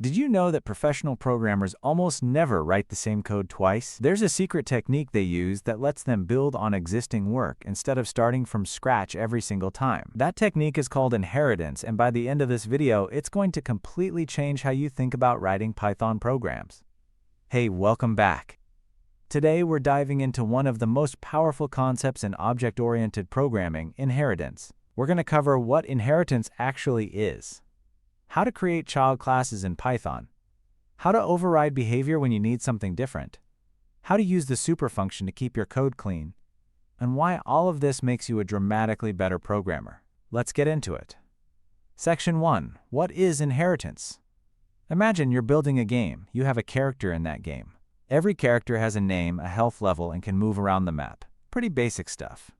Did you know that professional programmers almost never write the same code twice? There's a secret technique they use that lets them build on existing work instead of starting from scratch every single time. That technique is called inheritance, and by the end of this video, it's going to completely change how you think about writing Python programs. Hey, welcome back. Today, we're diving into one of the most powerful concepts in object-oriented programming, inheritance. We're going to cover what inheritance actually is, how to create child classes in Python, how to override behavior when you need something different, how to use the super function to keep your code clean, and why all of this makes you a dramatically better programmer. Let's get into it. Section 1. What is inheritance? Imagine you're building a game. You have a character in that game. Every character has a name, a health level, and can move around the map. Pretty basic stuff.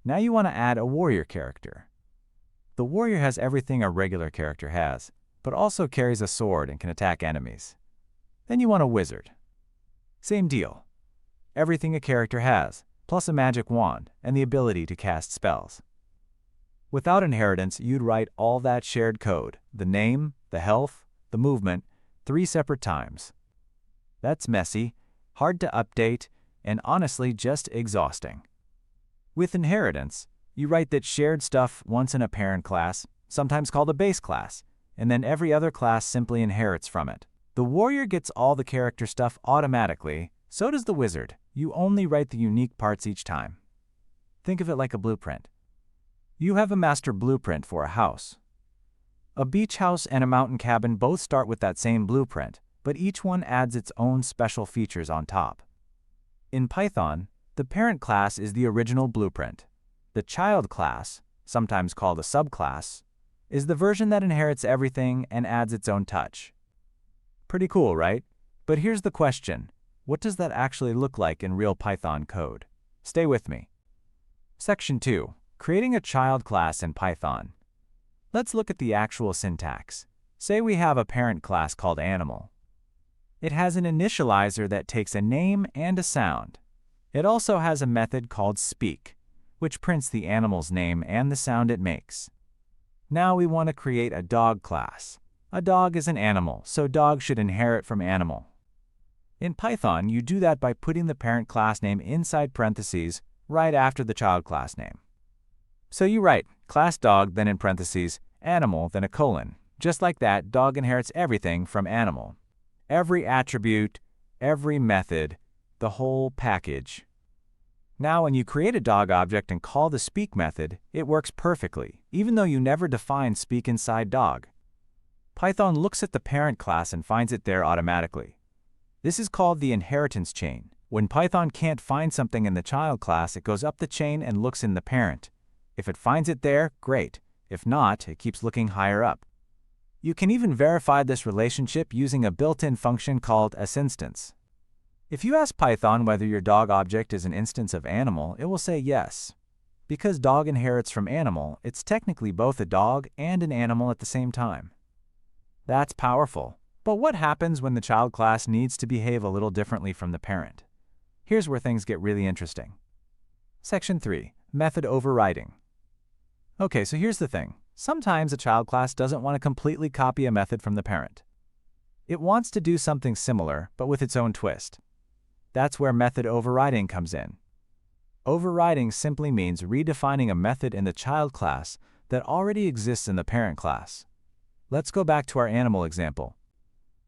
Now you want to add a warrior character. The warrior has everything a regular character has, but also carries a sword and can attack enemies. Then you want a wizard. Same deal. Everything a character has, plus a magic wand and the ability to cast spells. Without inheritance, you'd write all that shared code, the name, the health, the movement, 3 separate times. That's messy, hard to update, and honestly just exhausting. With inheritance, you write that shared stuff once in a parent class, sometimes called a base class, and then every other class simply inherits from it. The warrior gets all the character stuff automatically, so does the wizard. You only write the unique parts each time. Think of it like a blueprint. You have a master blueprint for a house. A beach house and a mountain cabin both start with that same blueprint, but each one adds its own special features on top. In Python, the parent class is the original blueprint. The child class, sometimes called a subclass, is the version that inherits everything and adds its own touch. Pretty cool, right? But here's the question. What does that actually look like in real Python code? Stay with me. Section 2. Creating a child class in Python. Let's look at the actual syntax. Say we have a parent class called animal. It has an initializer that takes a name and a sound. It also has a method called speak, which prints the animal's name and the sound it makes. Now we want to create a dog class. A dog is an animal, so dog should inherit from animal. In Python, you do that by putting the parent class name inside parentheses right after the child class name. So you write class dog, then in parentheses, animal, then a colon. Just like that, dog inherits everything from animal. Every attribute, every method, the whole package. Now when you create a dog object and call the speak method, it works perfectly, even though you never define speak inside dog. Python looks at the parent class and finds it there automatically. This is called the inheritance chain. When Python can't find something in the child class, it goes up the chain and looks in the parent. If it finds it there, great. If not, it keeps looking higher up. You can even verify this relationship using a built-in function called asInstance. If you ask Python whether your dog object is an instance of animal, it will say yes. Because dog inherits from animal, it's technically both a dog and an animal at the same time. That's powerful. But what happens when the child class needs to behave a little differently from the parent? Here's where things get really interesting. Section 3. Method overriding. Okay, so here's the thing. Sometimes a child class doesn't want to completely copy a method from the parent. It wants to do something similar, but with its own twist. That's where method overriding comes in. Overriding simply means redefining a method in the child class that already exists in the parent class. Let's go back to our animal example.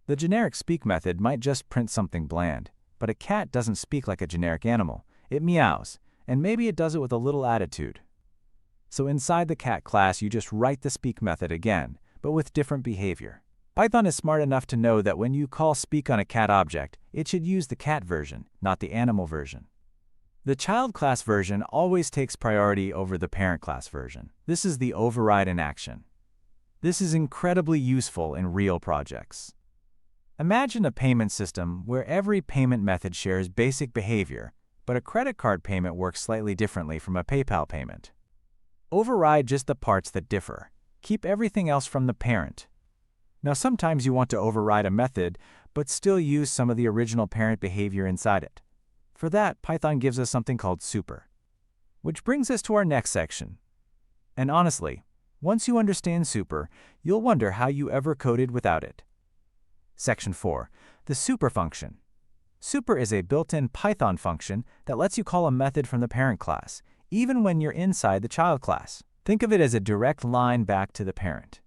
The generic speak method might just print something bland, but a cat doesn't speak like a generic animal. It meows, and maybe it does it with a little attitude. So inside the cat class, you just write the speak method again, but with different behavior. Python is smart enough to know that when you call speak on a cat object, it should use the cat version, not the animal version. The child class version always takes priority over the parent class version. This is the override in action. This is incredibly useful in real projects. Imagine a payment system where every payment method shares basic behavior, but a credit card payment works slightly differently from a PayPal payment. Override just the parts that differ. Keep everything else from the parent. Now sometimes you want to override a method, but still use some of the original parent behavior inside it. For that, Python gives us something called super. Which brings us to our next section. And honestly, once you understand super, you'll wonder how you ever coded without it. Section 4. The super function. Super is a built-in Python function that lets you call a method from the parent class, even when you're inside the child class. Think of it as a direct line back to the parent.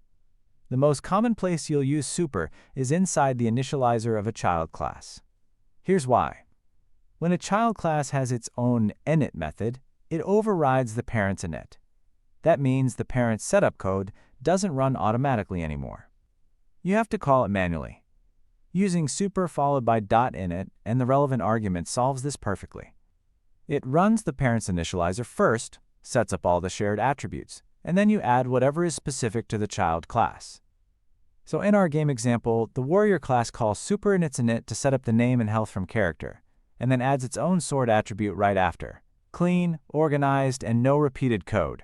The most common place you'll use super is inside the initializer of a child class. Here's why. When a child class has its own init method, it overrides the parent's init. That means the parent's setup code doesn't run automatically anymore. You have to call it manually. Using super followed by .init and the relevant argument solves this perfectly. It runs the parent's initializer first, sets up all the shared attributes, and then you add whatever is specific to the child class. So in our game example, the warrior class calls super in its init to set up the name and health from character, and then adds its own sword attribute right after. Clean, organized, and no repeated code.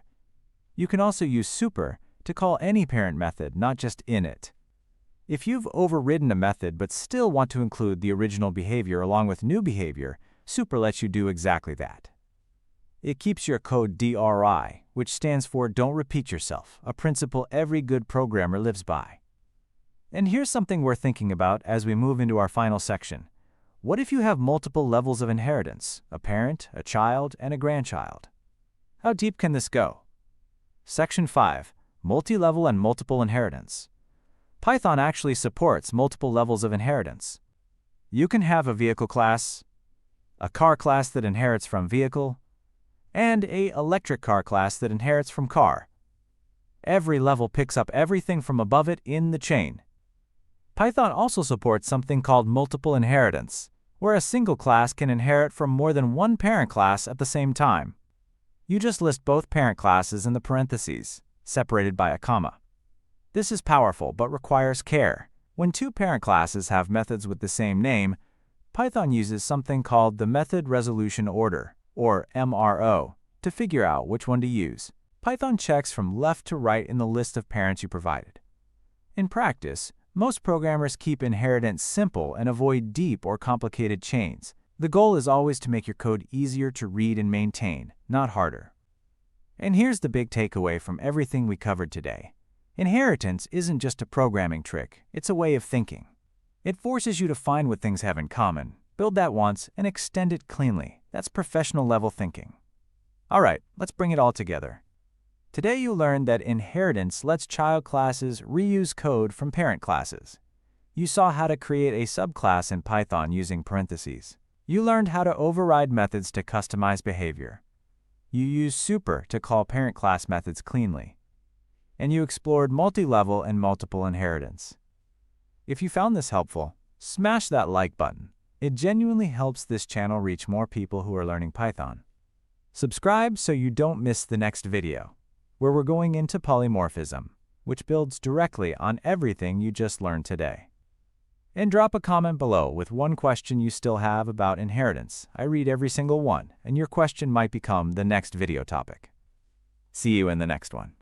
You can also use super to call any parent method, not just init. If you've overridden a method but still want to include the original behavior along with new behavior, super lets you do exactly that. It keeps your code DRI, which stands for Don't Repeat Yourself, a principle every good programmer lives by. And here's something worth thinking about as we move into our final section. What if you have multiple levels of inheritance, a parent, a child, and a grandchild? How deep can this go? Section 5. Multi-level and multiple inheritance. Python actually supports multiple levels of inheritance. You can have a vehicle class, a car class that inherits from vehicle, and an electric car class that inherits from car. Every level picks up everything from above it in the chain. Python also supports something called multiple inheritance, where a single class can inherit from more than one parent class at the same time. You just list both parent classes in the parentheses, separated by a comma. This is powerful but requires care. When two parent classes have methods with the same name, Python uses something called the method resolution order, or MRO, to figure out which one to use. Python checks from left to right in the list of parents you provided. In practice, most programmers keep inheritance simple and avoid deep or complicated chains. The goal is always to make your code easier to read and maintain, not harder. And here's the big takeaway from everything we covered today. Inheritance isn't just a programming trick, it's a way of thinking. It forces you to find what things have in common, build that once, and extend it cleanly. That's professional level thinking. All right, let's bring it all together. Today you learned that inheritance lets child classes reuse code from parent classes. You saw how to create a subclass in Python using parentheses. You learned how to override methods to customize behavior. You used super to call parent class methods cleanly. And you explored multi-level and multiple inheritance. If you found this helpful, smash that like button. It genuinely helps this channel reach more people who are learning Python. Subscribe so you don't miss the next video, where we're going into polymorphism, which builds directly on everything you just learned today. And drop a comment below with one question you still have about inheritance. I read every single one, and your question might become the next video topic. See you in the next one.